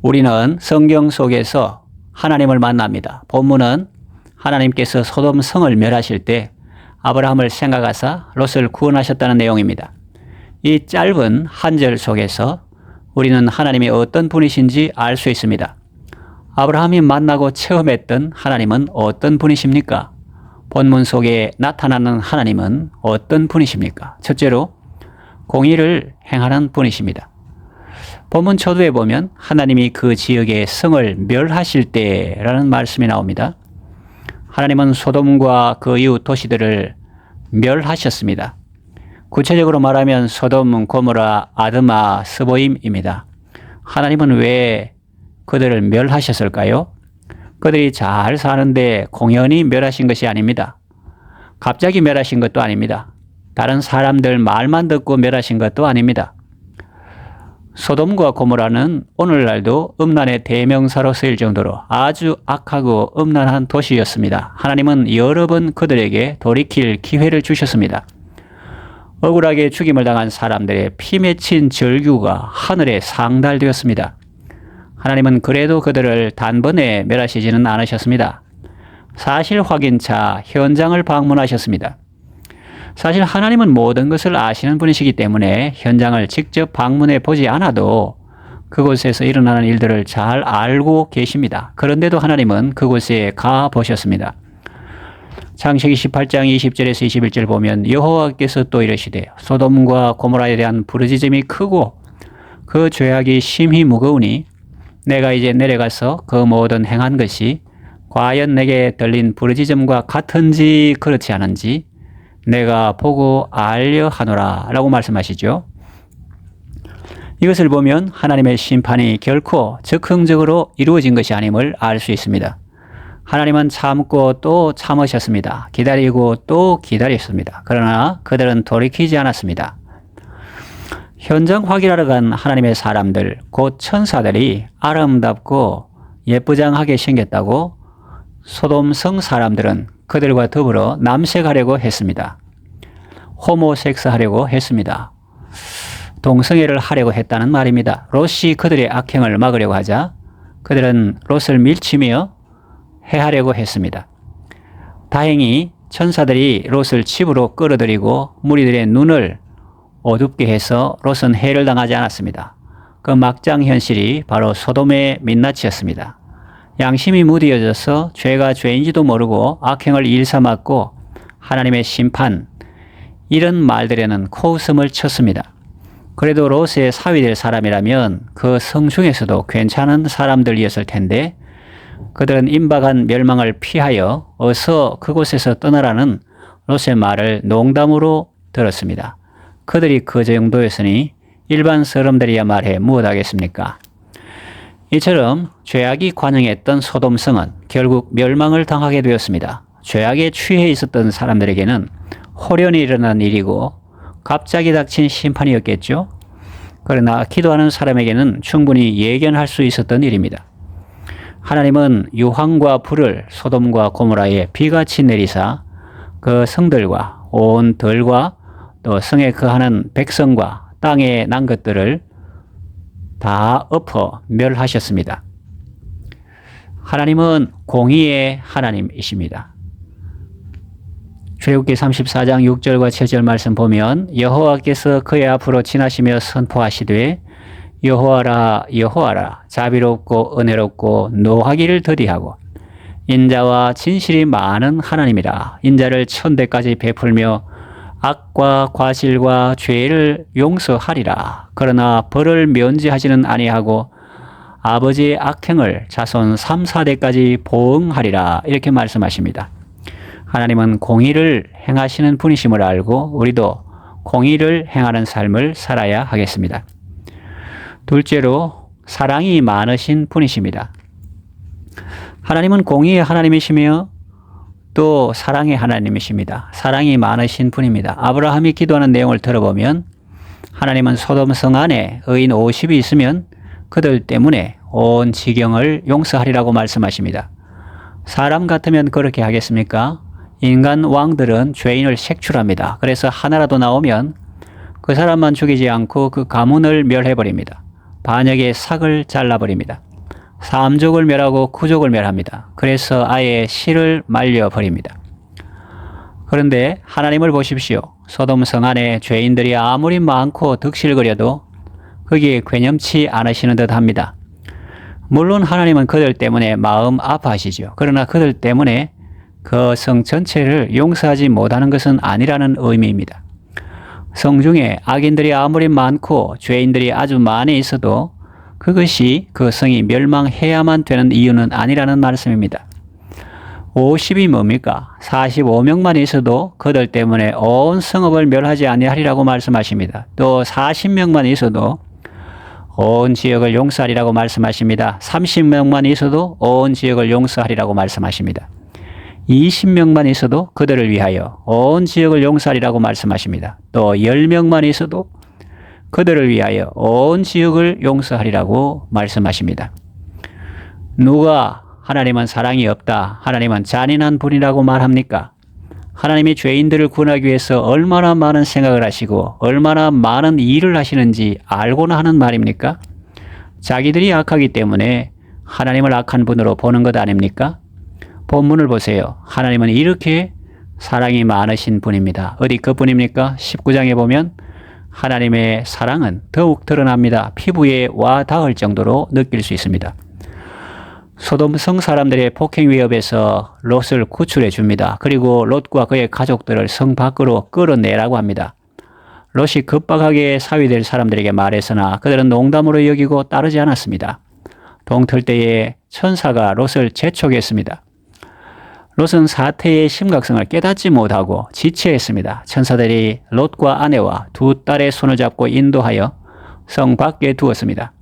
우리는 성경 속에서 하나님을 만납니다. 본문은 하나님께서 소돔 성을 멸하실 때 아브라함을 생각하사 롯을 구원하셨다는 내용입니다. 이 짧은 한 절 속에서 우리는 하나님이 어떤 분이신지 알 수 있습니다. 아브라함이 만나고 체험했던 하나님은 어떤 분이십니까? 본문 속에 나타나는 하나님은 어떤 분이십니까? 첫째로 공의를 행하는 분이십니다. 본문 초두에 보면 하나님이 그 지역의 성을 멸하실 때라는 말씀이 나옵니다. 하나님은 소돔과 그 이웃 도시들을 멸하셨습니다. 구체적으로 말하면 소돔, 고모라, 아드마, 스보임입니다. 하나님은 왜 그들을 멸하셨을까요? 그들이 잘 사는데 공연히 멸하신 것이 아닙니다. 갑자기 멸하신 것도 아닙니다. 다른 사람들 말만 듣고 멸하신 것도 아닙니다. 소돔과 고모라는 오늘날도 음란의 대명사로 쓰일 정도로 아주 악하고 음란한 도시였습니다. 하나님은 여러 번 그들에게 돌이킬 기회를 주셨습니다. 억울하게 죽임을 당한 사람들의 피 맺힌 절규가 하늘에 상달되었습니다. 하나님은 그래도 그들을 단번에 멸하시지는 않으셨습니다. 사실 확인차 현장을 방문하셨습니다. 사실 하나님은 모든 것을 아시는 분이시기 때문에 현장을 직접 방문해 보지 않아도 그곳에서 일어나는 일들을 잘 알고 계십니다. 그런데도 하나님은 그곳에 가 보셨습니다. 창세기 18장 20절에서 21절 보면 여호와께서 또 이르시되 소돔과 고모라에 대한 부르짖음이 크고 그 죄악이 심히 무거우니 내가 이제 내려가서 그 모든 행한 것이 과연 내게 들린 부르짖음과 같은지 그렇지 않은지 내가 보고 알려 하노라 라고 말씀하시죠. 이것을 보면 하나님의 심판이 결코 즉흥적으로 이루어진 것이 아님을 알 수 있습니다. 하나님은 참고 또 참으셨습니다. 기다리고 또 기다렸습니다. 그러나 그들은 돌이키지 않았습니다. 현장 확인하러 간 하나님의 사람들, 곧 천사들이 아름답고 예쁘장하게 생겼다고 소돔성 사람들은 그들과 더불어 남색하려고 했습니다. 호모섹스하려고 했습니다. 동성애를 하려고 했다는 말입니다. 롯이 그들의 악행을 막으려고 하자 그들은 롯을 밀치며 해하려고 했습니다. 다행히 천사들이 롯을 집으로 끌어들이고 무리들의 눈을 어둡게 해서 롯은 해를 당하지 않았습니다. 그 막장 현실이 바로 소돔의 민낯이었습니다. 양심이 무디어져서 죄가 죄인지도 모르고 악행을 일삼았고 하나님의 심판, 이런 말들에는 코웃음을 쳤습니다. 그래도 롯의 사위될 사람이라면 그 성 중에서도 괜찮은 사람들이었을 텐데 그들은 임박한 멸망을 피하여 어서 그곳에서 떠나라는 롯의 말을 농담으로 들었습니다. 그들이 그 정도였으니 일반 사람들이야 말해 무엇하겠습니까? 이처럼 죄악이 관영했던 소돔성은 결국 멸망을 당하게 되었습니다. 죄악에 취해 있었던 사람들에게는 호련히 일어난 일이고 갑자기 닥친 심판이었겠죠. 그러나 기도하는 사람에게는 충분히 예견할 수 있었던 일입니다. 하나님은 유황과 불을 소돔과 고모라에 비같이 내리사 그 성들과 온 들과 또 성에 거하는 백성과 땅에 난 것들을 다 엎어 멸하셨습니다. 하나님은 공의의 하나님이십니다. 출애굽기 34장 6절과 7절 말씀 보면 여호와께서 그의 앞으로 지나시며 선포하시되 여호와라 여호와라 자비롭고 은혜롭고 노하기를 더디하고 인자와 진실이 많은 하나님이라. 인자를 천대까지 베풀며 악과 과실과 죄를 용서하리라. 그러나 벌을 면제하지는 아니하고 아버지의 악행을 자손 3, 4대까지 보응하리라. 이렇게 말씀하십니다. 하나님은 공의를 행하시는 분이심을 알고 우리도 공의를 행하는 삶을 살아야 하겠습니다. 둘째로 사랑이 많으신 분이십니다. 하나님은 공의의 하나님이시며 또 사랑의 하나님이십니다. 사랑이 많으신 분입니다. 아브라함이 기도하는 내용을 들어보면 하나님은 소돔성 안에 의인 50이 있으면 그들 때문에 온 지경을 용서하리라고 말씀하십니다. 사람 같으면 그렇게 하겠습니까? 인간 왕들은 죄인을 색출합니다. 그래서 하나라도 나오면 그 사람만 죽이지 않고 그 가문을 멸해버립니다. 반역의 삭을 잘라버립니다. 삼족을 멸하고 구족을 멸합니다. 그래서 아예 씨를 말려버립니다. 그런데 하나님을 보십시오. 소돔 성 안에 죄인들이 아무리 많고 득실거려도 거기에 괴념치 않으시는 듯 합니다. 물론 하나님은 그들 때문에 마음 아파하시죠. 그러나 그들 때문에 그 성 전체를 용서하지 못하는 것은 아니라는 의미입니다. 성 중에 악인들이 아무리 많고 죄인들이 아주 많이 있어도 그것이 그 성이 멸망해야만 되는 이유는 아니라는 말씀입니다. 50이 뭡니까? 45명만 있어도 그들 때문에 온 성읍을 멸하지 아니하리라고 말씀하십니다. 또 40명만 있어도 온 지역을 용서하리라고 말씀하십니다. 30명만 있어도 온 지역을 용서하리라고 말씀하십니다. 20명만 있어도 그들을 위하여 온 지역을 용서하리라고 말씀하십니다. 또 10명만 있어도 그들을 위하여 온 지역을 용서하리라고 말씀하십니다. 누가 하나님은 사랑이 없다, 하나님은 잔인한 분이라고 말합니까? 하나님이 죄인들을 구원하기 위해서 얼마나 많은 생각을 하시고 얼마나 많은 일을 하시는지 알고나 하는 말입니까? 자기들이 악하기 때문에 하나님을 악한 분으로 보는 것 아닙니까? 본문을 보세요. 하나님은 이렇게 사랑이 많으신 분입니다. 어디 그뿐입니까? 19장에 보면 하나님의 사랑은 더욱 드러납니다. 피부에 와 닿을 정도로 느낄 수 있습니다. 소돔 성 사람들의 폭행 위협에서 롯을 구출해 줍니다. 그리고 롯과 그의 가족들을 성 밖으로 끌어내라고 합니다. 롯이 급박하게 사위될 사람들에게 말했으나 그들은 농담으로 여기고 따르지 않았습니다. 동틀 때에 천사가 롯을 재촉했습니다. 롯은 사태의 심각성을 깨닫지 못하고 지체했습니다. 천사들이 롯과 아내와 두 딸의 손을 잡고 인도하여 성 밖에 두었습니다.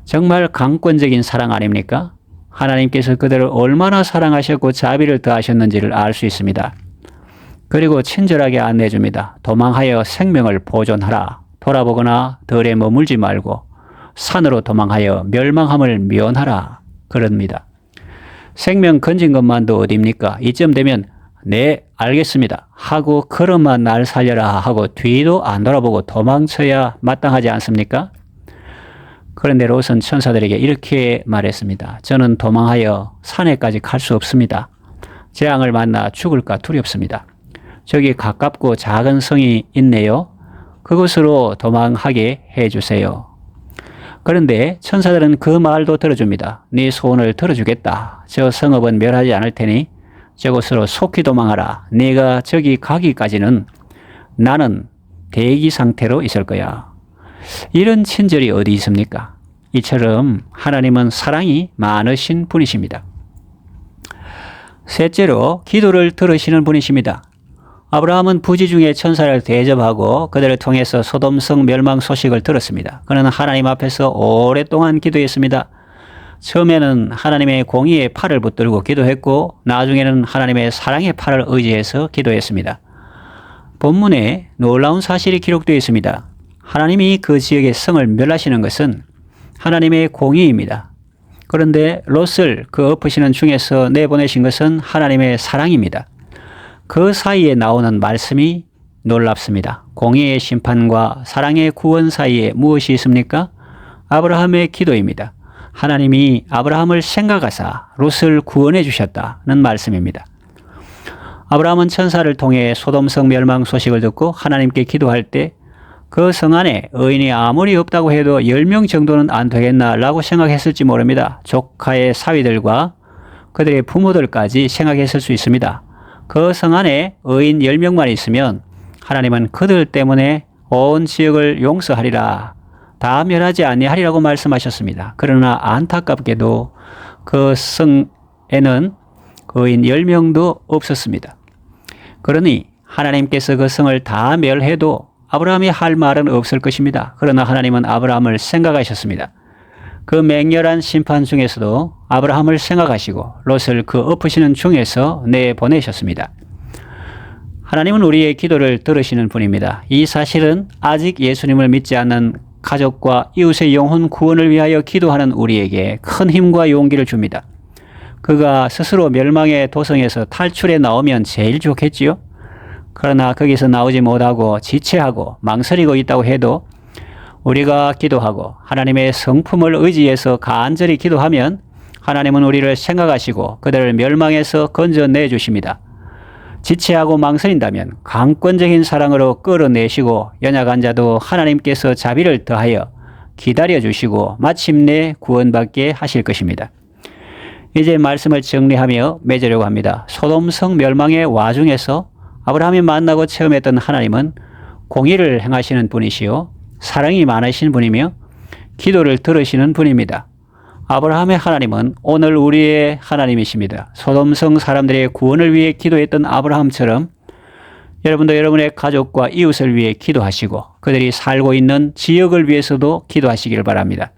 정말 강권적인 사랑 아닙니까? 하나님께서 그들을 얼마나 사랑하셨고 자비를 더하셨는지를 알 수 있습니다. 그리고 친절하게 안내해줍니다. 도망하여 생명을 보존하라. 돌아보거나 덜에 머물지 말고 산으로 도망하여 멸망함을 면하라. 그럽니다. 생명 건진 것만도 어딥니까? 이쯤 되면 네 알겠습니다 하고 걸음만 날 살려라 하고 뒤도 안 돌아보고 도망쳐야 마땅하지 않습니까? 그런데 롯은 천사들에게 이렇게 말했습니다. 저는 도망하여 산에까지 갈 수 없습니다. 재앙을 만나 죽을까 두렵습니다. 저기 가깝고 작은 성이 있네요. 그곳으로 도망하게 해주세요. 그런데 천사들은 그 말도 들어줍니다. 네 소원을 들어주겠다. 저 성읍은 멸하지 않을 테니 저곳으로 속히 도망하라. 네가 저기 가기까지는 나는 대기 상태로 있을 거야. 이런 친절이 어디 있습니까? 이처럼 하나님은 사랑이 많으신 분이십니다. 셋째로 기도를 들으시는 분이십니다. 아브라함은 부지 중에 천사를 대접하고 그들을 통해서 소돔성 멸망 소식을 들었습니다. 그는 하나님 앞에서 오랫동안 기도했습니다. 처음에는 하나님의 공의의 팔을 붙들고 기도했고 나중에는 하나님의 사랑의 팔을 의지해서 기도했습니다. 본문에 놀라운 사실이 기록되어 있습니다. 하나님이 그 지역의 성을 멸하시는 것은 하나님의 공의입니다. 그런데 롯을 그 엎으시는 중에서 내보내신 것은 하나님의 사랑입니다. 그 사이에 나오는 말씀이 놀랍습니다. 공의의 심판과 사랑의 구원 사이에 무엇이 있습니까? 아브라함의 기도입니다. 하나님이 아브라함을 생각하사 롯을 구원해 주셨다는 말씀입니다. 아브라함은 천사를 통해 소돔성 멸망 소식을 듣고 하나님께 기도할 때 그 성 안에 의인이 아무리 없다고 해도 10명 정도는 안 되겠나라고 생각했을지 모릅니다. 조카의 사위들과 그들의 부모들까지 생각했을 수 있습니다. 그 성 안에 의인 10명만 있으면 하나님은 그들 때문에 온 지역을 용서하리라. 다 멸하지 아니하리라고 말씀하셨습니다. 그러나 안타깝게도 그 성에는 의인 10명도 없었습니다. 그러니 하나님께서 그 성을 다 멸해도 아브라함이 할 말은 없을 것입니다. 그러나 하나님은 아브라함을 생각하셨습니다. 그 맹렬한 심판 중에서도 아브라함을 생각하시고 롯을 그 엎으시는 중에서 내보내셨습니다. 하나님은 우리의 기도를 들으시는 분입니다. 이 사실은 아직 예수님을 믿지 않는 가족과 이웃의 영혼 구원을 위하여 기도하는 우리에게 큰 힘과 용기를 줍니다. 그가 스스로 멸망의 도성에서 탈출해 나오면 제일 좋겠지요? 그러나 거기서 나오지 못하고 지체하고 망설이고 있다고 해도 우리가 기도하고 하나님의 성품을 의지해서 간절히 기도하면 하나님은 우리를 생각하시고 그들을 멸망에서 건져내 주십니다. 지체하고 망설인다면 강권적인 사랑으로 끌어내시고 연약한 자도 하나님께서 자비를 더하여 기다려주시고 마침내 구원받게 하실 것입니다. 이제 말씀을 정리하며 맺으려고 합니다. 소돔성 멸망의 와중에서 아브라함이 만나고 체험했던 하나님은 공의를 행하시는 분이시요 사랑이 많으신 분이며 기도를 들으시는 분입니다. 아브라함의 하나님은 오늘 우리의 하나님이십니다. 소돔성 사람들의 구원을 위해 기도했던 아브라함처럼 여러분도 여러분의 가족과 이웃을 위해 기도하시고 그들이 살고 있는 지역을 위해서도 기도하시길 바랍니다.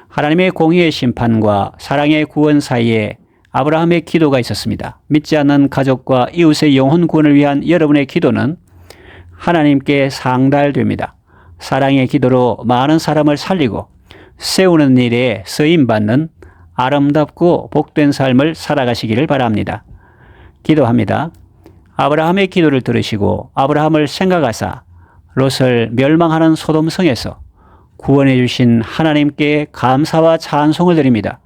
하나님의 공의의 심판과 사랑의 구원 사이에 아브라함의 기도가 있었습니다. 믿지 않는 가족과 이웃의 영혼 구원을 위한 여러분의 기도는 하나님께 상달됩니다. 사랑의 기도로 많은 사람을 살리고 세우는 일에 쓰임받는 아름답고 복된 삶을 살아가시기를 바랍니다. 기도합니다. 아브라함의 기도를 들으시고 아브라함을 생각하사 롯을 멸망하는 소돔성에서 구원해 주신 하나님께 감사와 찬송을 드립니다.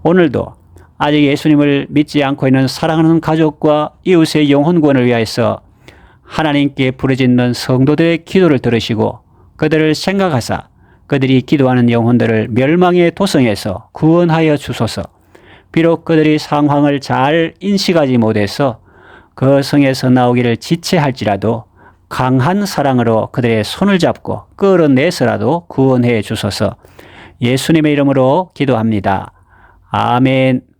오늘도 아직 예수님을 믿지 않고 있는 사랑하는 가족과 이웃의 영혼 구원을 위하여서 하나님께 부르짖는 성도들의 기도를 들으시고 그들을 생각하사 그들이 기도하는 영혼들을 멸망의 도성에서 구원하여 주소서. 비록 그들이 상황을 잘 인식하지 못해서 그 성에서 나오기를 지체할지라도 강한 사랑으로 그들의 손을 잡고 끌어내서라도 구원해 주소서. 예수님의 이름으로 기도합니다. 아멘.